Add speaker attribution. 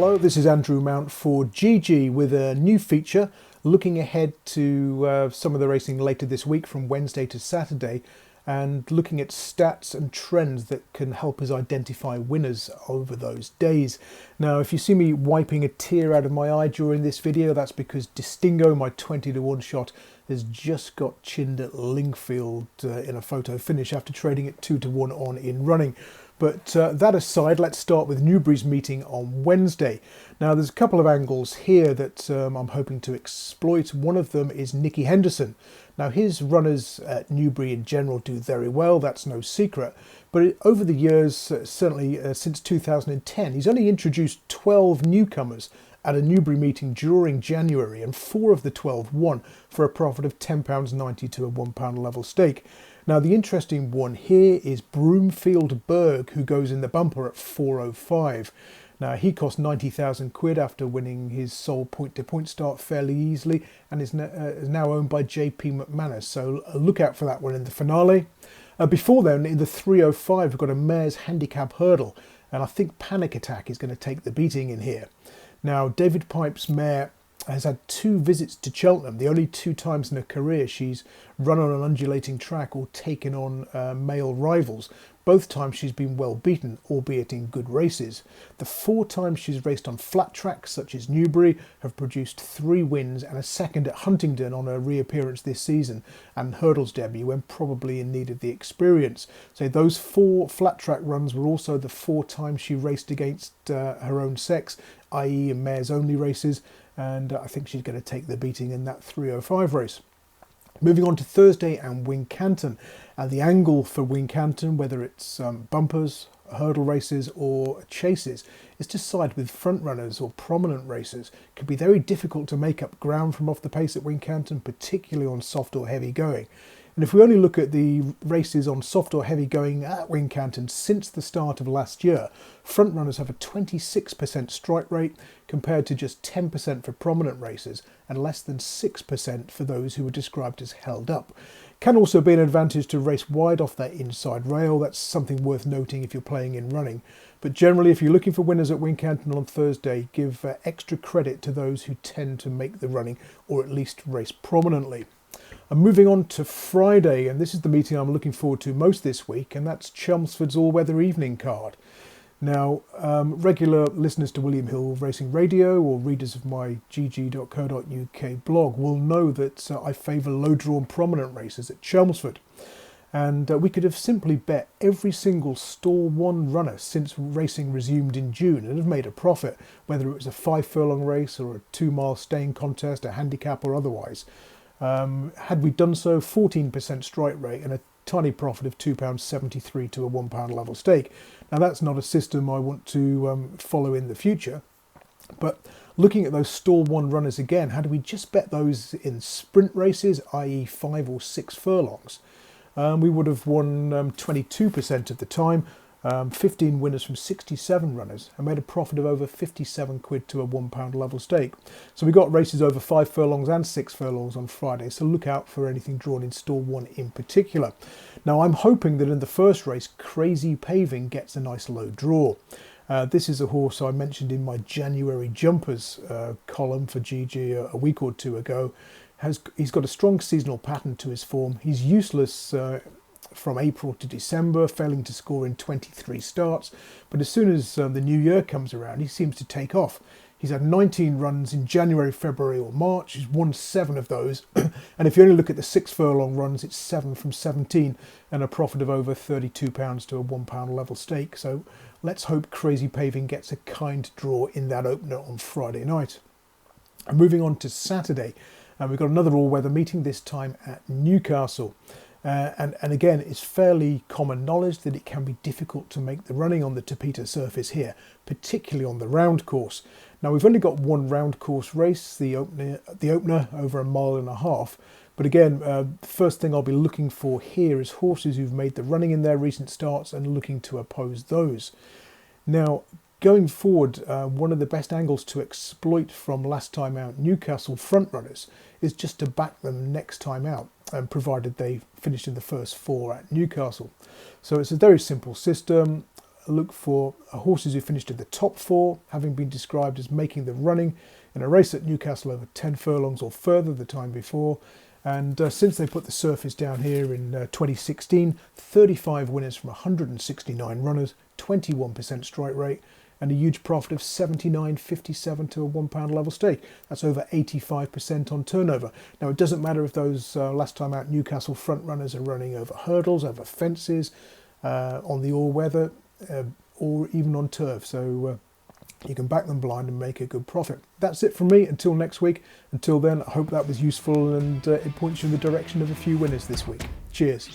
Speaker 1: Hello, this is Andrew Mount for GG with a new feature looking ahead to some of the racing later this week from Wednesday to Saturday and looking at stats and trends that can help us identify winners over those days. Now, if you see me wiping a tear out of my eye during this video, that's because Distingo, my 20-to-1 shot, has just got chinned at Lingfield in a photo finish after trading at 2-to-1 on in running. But that aside, let's start with Newbury's meeting on Wednesday. Now, there's a couple of angles here that I'm hoping to exploit. One of them is Nicky Henderson. Now, his runners at Newbury in general do very well, that's no secret. But over the years, certainly since 2010, he's only introduced 12 newcomers at a Newbury meeting during January, and 4 of the 12 won for a profit of £10.90 to a £1 level stake. Now, the interesting one here is Broomfield Berg, who goes in the bumper at 4.05. Now, he cost 90,000 quid after winning his sole point-to-point start fairly easily and is now owned by JP McManus. So look out for that one in the finale. Before then, in the 3.05, we've got a mare's handicap hurdle, and I think Panic Attack is going to take the beating in here. Now, David Pipe's mare has had 2 visits to Cheltenham, the only 2 times in her career she's run on an undulating track or taken on male rivals. Both times she's been well beaten, albeit in good races. The 4 times she's raced on flat tracks such as Newbury have produced 3 wins and a second at Huntingdon on her reappearance this season and hurdles debut when probably in need of the experience. So those 4 flat track runs were also the 4 times she raced against her own sex, i.e. in mares only races, and I think she's going to take the beating in that 3.05 race. Moving on to Thursday and Wincanton. The angle for Wincanton, whether it's bumpers, hurdle races or chases, is to side with front runners or prominent racers. It can be very difficult to make up ground from off the pace at Wincanton, particularly on soft or heavy going. And if we only look at the races on soft or heavy going at Wincanton since the start of last year, front runners have a 26% strike rate compared to just 10% for prominent racers and less than 6% for those who were described as held up. Can also be an advantage to race wide off that inside rail. That's something worth noting if you're playing in running. But generally, if you're looking for winners at Wincanton on Thursday, give extra credit to those who tend to make the running or at least race prominently. And moving on to Friday, and this is the meeting I'm looking forward to most this week, and that's Chelmsford's all-weather evening card. Now, regular listeners to William Hill Racing Radio or readers of my GG.CO.UK blog will know that I favour low-drawn prominent races at Chelmsford. And we could have simply bet every single stall 1 runner since racing resumed in June and have made a profit, whether it was a 5-furlong race or a 2-mile staying contest, a handicap or otherwise. Had we done so, 14% strike rate and a tiny profit of £2.73 to a £1 level stake. Now, that's not a system I want to follow in the future, but looking at those stall 1 runners again, had we just bet those in sprint races, i.e. 5 or 6 furlongs, we would have won 22% of the time, 15 winners from 67 runners, and made a profit of over 57 quid to a £1 level stake. So we got races over 5 furlongs and 6 furlongs on Friday, so look out for anything drawn in stall 1 in particular. Now, I'm hoping that in the first race, Crazy Paving gets a nice low draw. This is a horse I mentioned in my January Jumpers column for GG a week or 2 ago. He's got a strong seasonal pattern to his form. He's useless from April to December, failing to score in 23 starts. But as soon as the new year comes around, he seems to take off. He's had 19 runs in January, February or March. He's won 7 of those. And if you only look at the 6 furlong runs, it's 7 from 17 and a profit of over £32 to a £1 level stake. So let's hope Crazy Paving gets a kind draw in that opener on Friday night. And moving on to Saturday, we've got another all-weather meeting, this time at Newcastle. And again, it's fairly common knowledge that it can be difficult to make the running on the Tipster surface here, particularly on the round course. Now, we've only got 1 round course race, the opener over 1.5 miles. But again, the first thing I'll be looking for here is horses who've made the running in their recent starts and looking to oppose those. Now, going forward, one of the best angles to exploit from last time out Newcastle front runners is just to back them next time out, provided they finished in the first 4 at Newcastle. So it's a very simple system. look for horses who finished in the top 4, having been described as making the running in a race at Newcastle over 10 furlongs or further the time before. And since they put the surface down here in 2016, 35 winners from 169 runners, 21% strike rate, and a huge profit of 79.57 to a £1 level stake. That's over 85% on turnover. Now, it doesn't matter if those last time out Newcastle front runners are running over hurdles, over fences, on the all-weather, or even on turf. So you can back them blind and make a good profit. That's it from me until next week. Until then, I hope that was useful and it points you in the direction of a few winners this week. Cheers.